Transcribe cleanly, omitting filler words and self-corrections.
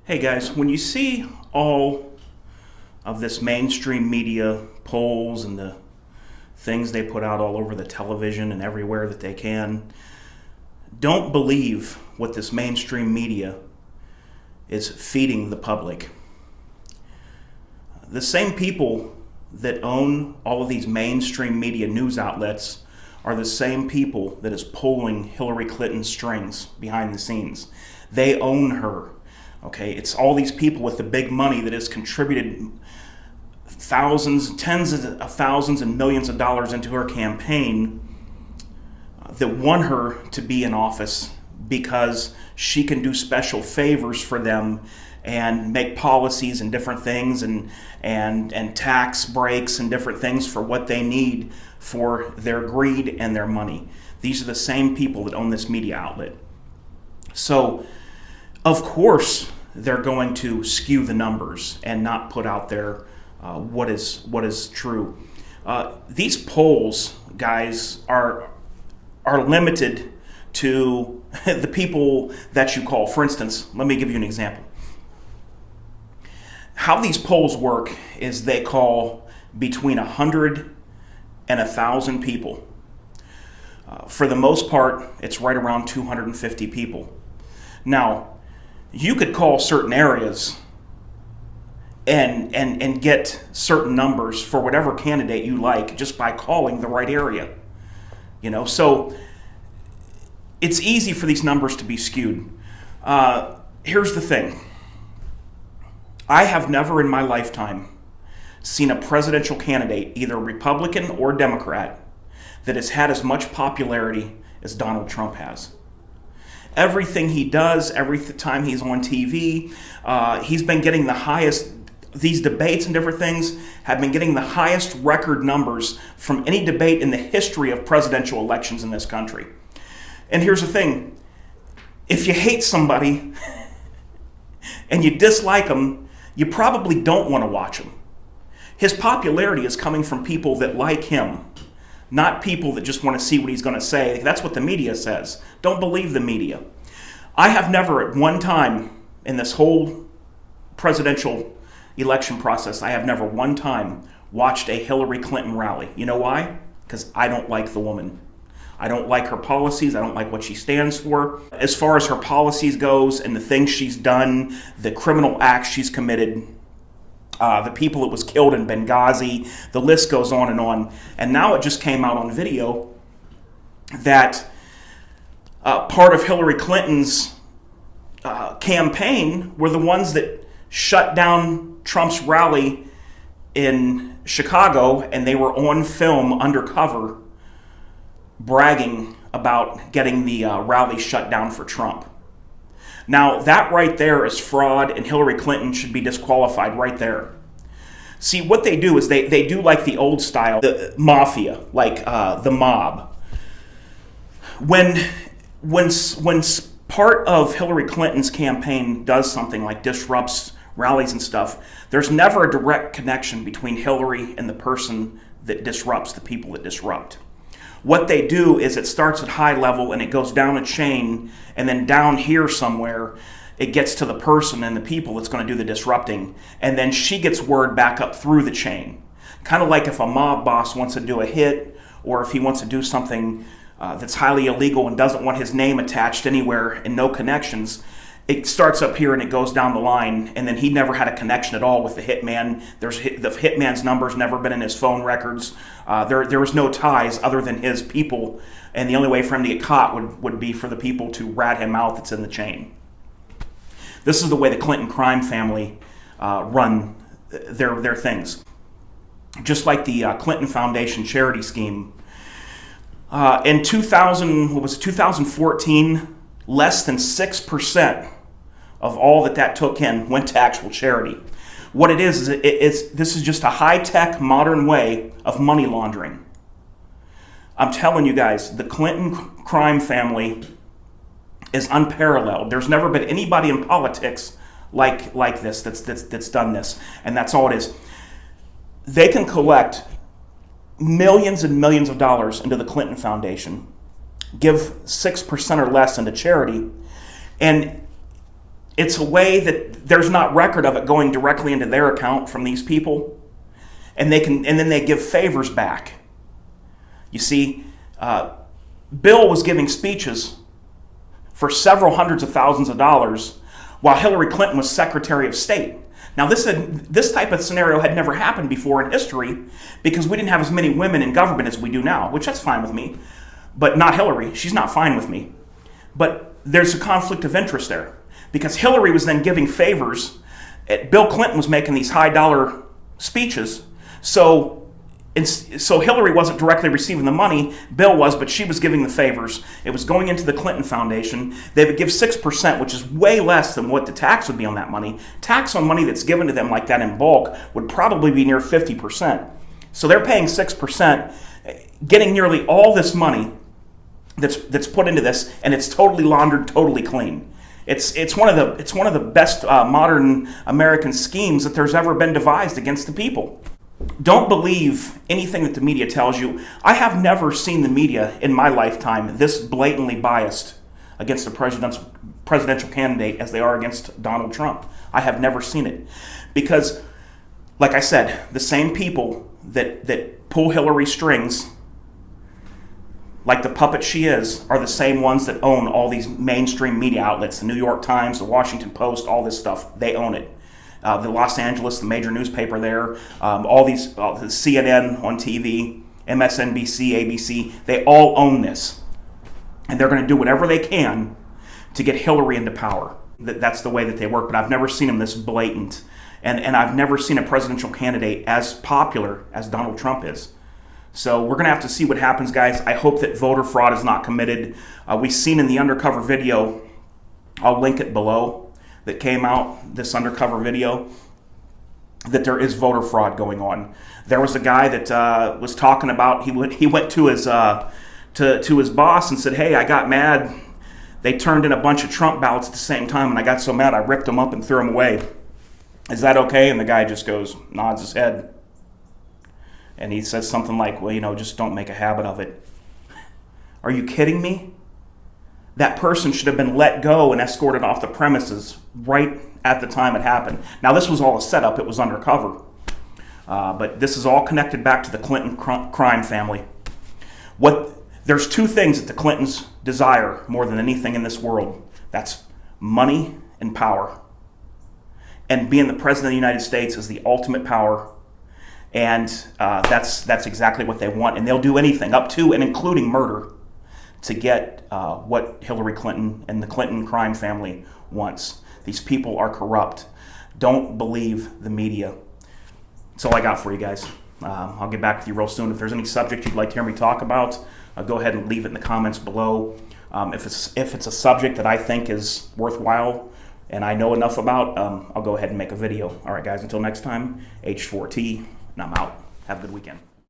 Hey guys, when you see all of this mainstream media polls and the things they put out all over the television and everywhere that they can, don't believe what this mainstream media is feeding the public. The same people that own all of these mainstream media news outlets are the same people that is pulling Hillary Clinton's strings behind the scenes. They own her. Okay, it's all these people with the big money that has contributed thousands, tens of thousands and millions of dollars into her campaign that want her to be in office because she can do special favors for them and make policies and different things and tax breaks and different things for what they need for their greed and their money. These are the same people that own this media outlet. So, of course, they're going to skew the numbers and not put out there what is true. These polls, guys, are limited to the people that you call. For instance, let me give you an example. How these polls work is they call between 100 and 1,000 people. For the most part, it's right around 250 people. Now, you could call certain areas and get certain numbers for whatever candidate you like just by calling the right area. So it's easy for these numbers to be skewed. Here's the thing. I have never in my lifetime seen a presidential candidate, either Republican or Democrat, that has had as much popularity as Donald Trump has. Everything he does, every time he's on TV, he's been getting the highest, these debates and different things have been getting the highest record numbers from any debate in the history of presidential elections in this country. And here's the thing, if you hate somebody and you dislike them, you probably don't want to watch him. His popularity is coming from people that like him, not people that just want to see what he's going to say. That's what the media says. Don't believe the media. I have never at one time in this whole presidential election process, I have never one time watched a Hillary Clinton rally. You know why? Because I don't like the woman. I don't like her policies. I don't like what she stands for. As far as her policies goes and the things she's done, the criminal acts she's committed, the people that was killed in Benghazi, the list goes on. And now it just came out on video that part of Hillary Clinton's campaign were the ones that shut down Trump's rally in Chicago, and they were on film undercover bragging about getting the rally shut down for Trump. Now, that right there is fraud, and Hillary Clinton should be disqualified right there. See, what they do is they do like the old style, the mafia, like the mob. When part of Hillary Clinton's campaign does something like disrupts rallies and stuff, there's never a direct connection between Hillary and the person that disrupts, the people that disrupt. What they do is it starts at high level and it goes down a chain, and then down here somewhere it gets to the person and the people that's going to do the disrupting, and then she gets word back up through the chain. Kind of like if a mob boss wants to do a hit, or if he wants to do something that's highly illegal and doesn't want his name attached anywhere and no connections, it starts up here and it goes down the line, and then he never had a connection at all with the hitman. The hitman's number's never been in his phone records. There was no ties other than his people, and the only way for him to get caught would be for the people to rat him out that's in the chain. This is the way the Clinton crime family run their things. Just like the Clinton Foundation charity scheme. In 2014, less than 6% of all that took in went to actual charity. What it is this is just a high-tech, modern way of money laundering. I'm telling you guys, the Clinton crime family is unparalleled. There's never been anybody in politics like this that's done this, and that's all it is. They can collect millions and millions of dollars into the Clinton Foundation, give 6% or less into charity, and It's a way that there's not record of it going directly into their account from these people, and then they give favors back. You see, Bill was giving speeches for several hundreds of thousands of dollars while Hillary Clinton was Secretary of State. Now, this type of scenario had never happened before in history because we didn't have as many women in government as we do now, which that's fine with me, but not Hillary. She's not fine with me. But there's a conflict of interest there because Hillary was then giving favors. Bill Clinton was making these high-dollar speeches, so Hillary wasn't directly receiving the money. Bill was, but she was giving the favors. It was going into the Clinton Foundation. They would give 6%, which is way less than what the tax would be on that money. Tax on money that's given to them like that in bulk would probably be near 50%. So they're paying 6%, getting nearly all this money that's put into this, and it's totally laundered, totally clean. It's one of the best modern American schemes that there's ever been devised against the people. Don't believe anything that the media tells you. I have never seen the media in my lifetime this blatantly biased against a presidential candidate as they are against Donald Trump. I have never seen it. Because, like I said, the same people that pull Hillary's strings, like the puppet she is, are the same ones that own all these mainstream media outlets, the New York Times, the Washington Post, all this stuff. They own it. The Los Angeles, the major newspaper there, all the CNN on TV, MSNBC, ABC, they all own this. And they're going to do whatever they can to get Hillary into power. That's the way that they work, but I've never seen them this blatant. And I've never seen a presidential candidate as popular as Donald Trump is. So we're going to have to see what happens, guys. I hope that voter fraud is not committed. We've seen in the undercover video, I'll link it below, that came out, this undercover video, that there is voter fraud going on. There was a guy that was talking about, he went to his boss and said, "Hey, I got mad. They turned in a bunch of Trump ballots at the same time, and I got so mad I ripped them up and threw them away. Is that okay?" And the guy just nods his head. And he says something like, "Well, just don't make a habit of it." Are you kidding me? That person should have been let go and escorted off the premises right at the time it happened. Now, this was all a setup. It was undercover. But this is all connected back to the Clinton crime family. There's two things that the Clintons desire more than anything in this world. That's money and power. And being the president of the United States is the ultimate power. And that's exactly what they want. And they'll do anything, up to and including murder, to get what Hillary Clinton and the Clinton crime family wants. These people are corrupt. Don't believe the media. That's all I got for you guys. I'll get back with you real soon. If there's any subject you'd like to hear me talk about, go ahead and leave it in the comments below. If it's a subject that I think is worthwhile and I know enough about, I'll go ahead and make a video. All right, guys, until next time, H4T, and I'm out. Have a good weekend.